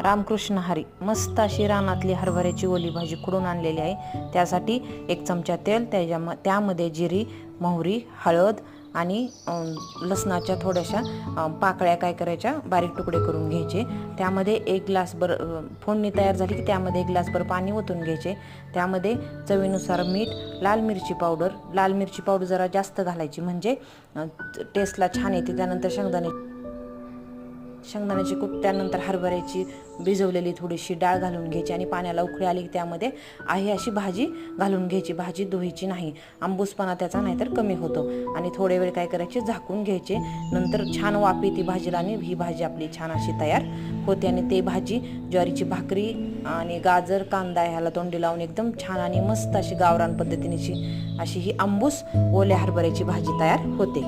रामकृष्ण हरी. मस्त अशी रानातली हरभऱ्याची ओली भाजी खुडून आणलेली आहे. त्यासाठी 1 चमचा तेल, त्यामध्ये जिरी, मोहरी, हळद आणि लसणाच्या थोड्याशा पाकळ्या काय करायच्या, बारीक तुकडे करून घ्यायचे. त्यामध्ये 1 ग्लासभर फोडणी तयार झाली की त्यामध्ये 1 ग्लासभर पाणी ओतून घ्यायचे. त्यामध्ये चवीनुसार मीठ, लाल मिरची पावडर जरा जास्त घालायची म्हणजे टेस्टला छान येते. त्यानंतर शेंगदाण्याची कूट, त्यानंतर हरभऱ्याची भिजवलेली थोडीशी डाळ घालून घ्यायची आणि पाण्याला उकळी आली की त्यामध्ये आहे अशी भाजी घालून घ्यायची. भाजी धुवायची नाही, आंबूसपणा त्याचा नाहीतर कमी होतो. आणि थोडे वेळ काय करायचे, झाकून घ्यायचे. नंतर छान वाफ येते भाजीला आणि ही भाजी आपली छान अशी तयार होते. आणि ते भाजी ज्वारीची भाकरी आणि गाजर, कांदा ह्याला तोंडी लावून एकदम छान आणि मस्त अशी गावरान पद्धतीनेची अशी ही आंबूस ओल्या हरभऱ्याची भाजी तयार होते.